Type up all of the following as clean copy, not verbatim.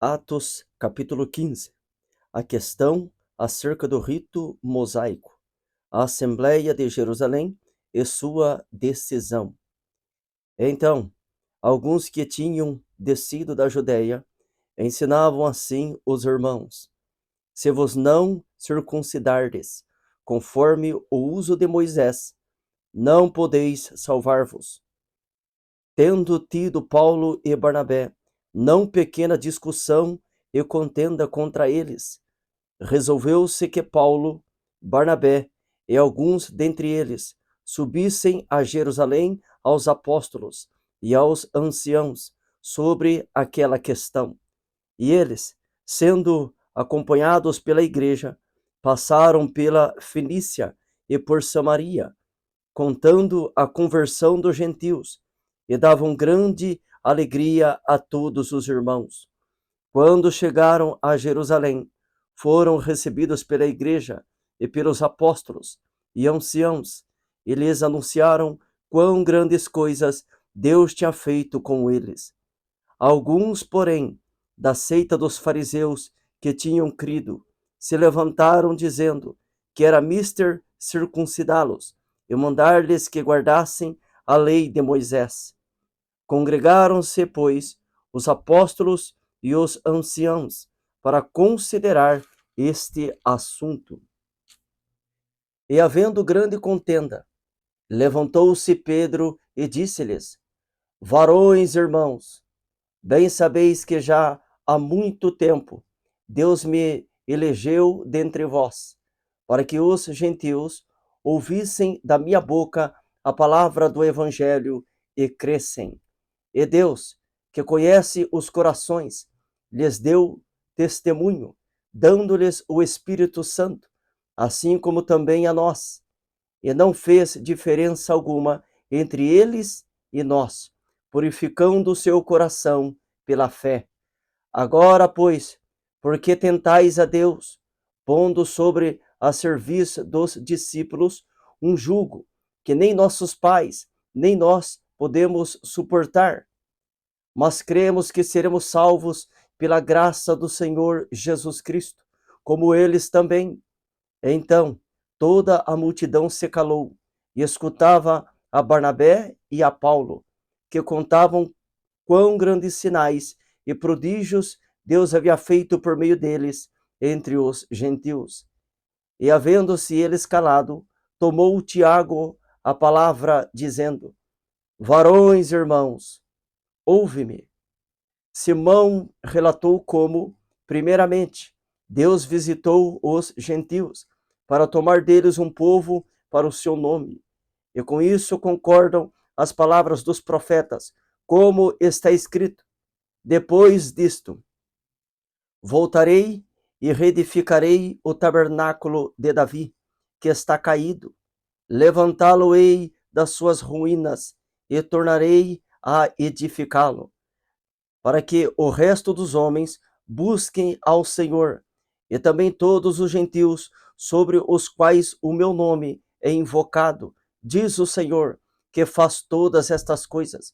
Atos, capítulo 15. A questão acerca do rito mosaico, a Assembleia de Jerusalém e sua decisão. Então, alguns que tinham descido da Judeia ensinavam assim os irmãos: se vos não circuncidardes, conforme o uso de Moisés, não podeis salvar-vos. Tendo tido Paulo e Barnabé não pequena discussão e contenda contra eles, resolveu-se que Paulo, Barnabé e alguns dentre eles subissem a Jerusalém aos apóstolos e aos anciãos sobre aquela questão. E eles, sendo acompanhados pela igreja, passaram pela Fenícia e por Samaria, contando a conversão dos gentios, e davam grande alegria a todos os irmãos. Quando chegaram a Jerusalém, foram recebidos pela igreja e pelos apóstolos e anciãos, e lhes anunciaram quão grandes coisas Deus tinha feito com eles. Alguns, porém, da seita dos fariseus que tinham crido, se levantaram dizendo que era mister circuncidá-los e mandar-lhes que guardassem a lei de Moisés. Congregaram-se, pois, os apóstolos e os anciãos para considerar este assunto. E havendo grande contenda, levantou-se Pedro e disse-lhes: varões irmãos, bem sabeis que já há muito tempo Deus me elegeu dentre vós, para que os gentios ouvissem da minha boca a palavra do evangelho e crescem. E Deus, que conhece os corações, lhes deu testemunho, dando-lhes o Espírito Santo, assim como também a nós, e não fez diferença alguma entre eles e nós, purificando o seu coração pela fé. Agora, pois, porque tentais a Deus, pondo sobre a serviço dos discípulos um jugo que nem nossos pais, nem nós podemos suportar, mas cremos que seremos salvos pela graça do Senhor Jesus Cristo, como eles também. Então, toda a multidão se calou e escutava a Barnabé e a Paulo, que contavam quão grandes sinais e prodígios Deus havia feito por meio deles entre os gentios. E havendo-se eles calado, tomou Tiago a palavra, dizendo: varões irmãos, ouve-me. Simão relatou como, primeiramente, Deus visitou os gentios para tomar deles um povo para o seu nome. E com isso concordam as palavras dos profetas, como está escrito: depois disto, voltarei e reedificarei o tabernáculo de Davi, que está caído. Levantá-lo-ei das suas ruínas e tornarei a edificá-lo, para que o resto dos homens busquem ao Senhor, e também todos os gentios sobre os quais o meu nome é invocado, diz o Senhor, que faz todas estas coisas,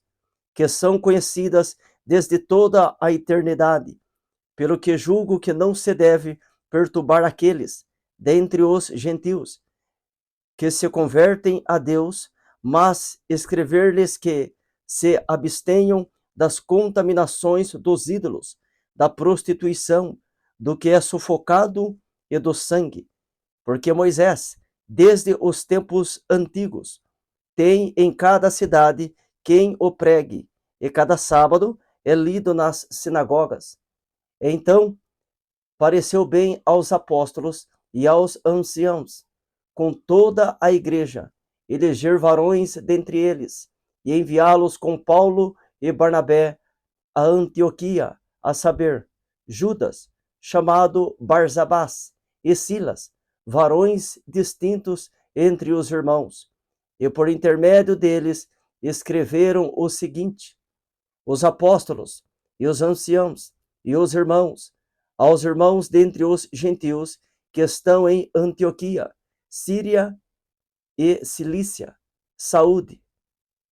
que são conhecidas desde toda a eternidade, pelo que julgo que não se deve perturbar aqueles, dentre os gentios, que se convertem a Deus, mas escrever-lhes que se abstenham das contaminações dos ídolos, da prostituição, do que é sufocado e do sangue. Porque Moisés, desde os tempos antigos, tem em cada cidade quem o pregue, e cada sábado é lido nas sinagogas. Então, pareceu bem aos apóstolos e aos anciãos, com toda a igreja, eleger varões dentre eles, e enviá-los com Paulo e Barnabé a Antioquia, a saber, Judas, chamado Barsabás, e Silas, varões distintos entre os irmãos. E por intermédio deles escreveram o seguinte: os apóstolos e os anciãos e os irmãos, aos irmãos dentre os gentios que estão em Antioquia, Síria e Cilícia, saúde.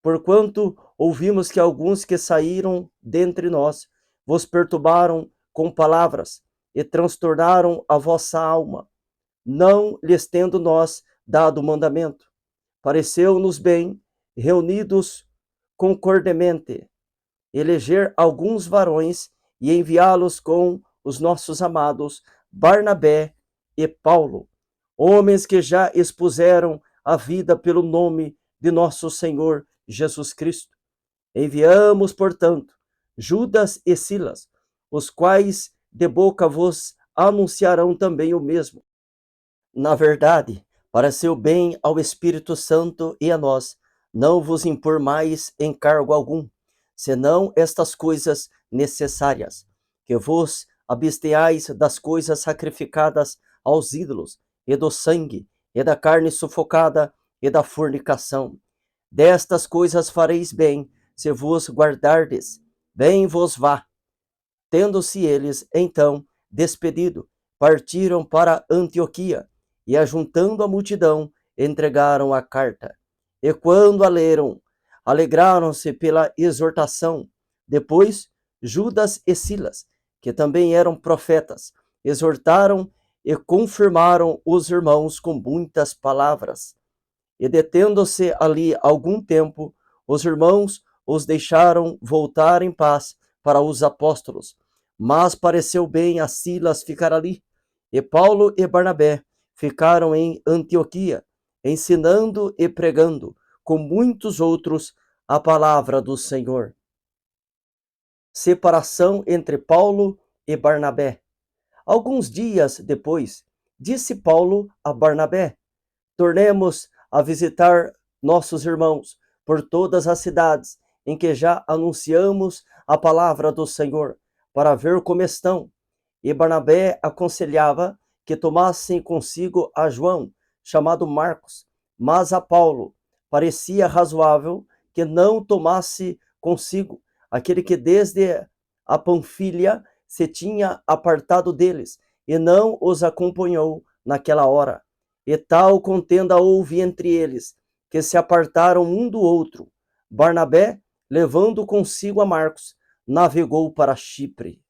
Porquanto ouvimos que alguns que saíram dentre nós vos perturbaram com palavras e transtornaram a vossa alma, não lhes tendo nós dado mandamento. Pareceu-nos bem, reunidos concordemente, eleger alguns varões e enviá-los com os nossos amados Barnabé e Paulo, homens que já expuseram a vida pelo nome de nosso Senhor Jesus Cristo. Enviamos, portanto, Judas e Silas, os quais de boca vos anunciarão também o mesmo. Na verdade, pareceu bem ao Espírito Santo e a nós não vos impor mais encargo algum, senão estas coisas necessárias, que vos abstenhais das coisas sacrificadas aos ídolos, e do sangue, e da carne sufocada, e da fornicação. Destas coisas fareis bem, se vos guardardes, bem vos vá. Tendo-se eles, então, despedido, partiram para Antioquia, e ajuntando a multidão, entregaram a carta. E quando a leram, alegraram-se pela exortação. Depois, Judas e Silas, que também eram profetas, exortaram e confirmaram os irmãos com muitas palavras. E detendo-se ali algum tempo, os irmãos os deixaram voltar em paz para os apóstolos. Mas pareceu bem a Silas ficar ali. E Paulo e Barnabé ficaram em Antioquia, ensinando e pregando, com muitos outros, a palavra do Senhor. Separação entre Paulo e Barnabé. Alguns dias depois, disse Paulo a Barnabé: tornemos a visitar nossos irmãos por todas as cidades em que já anunciamos a palavra do Senhor, para ver como estão. E Barnabé aconselhava que tomassem consigo a João, chamado Marcos, mas a Paulo parecia razoável que não tomasse consigo aquele que desde a Panfilha se tinha apartado deles, e não os acompanhou naquela hora. E tal contenda houve entre eles, que se apartaram um do outro. Barnabé, levando consigo a Marcos, navegou para Chipre.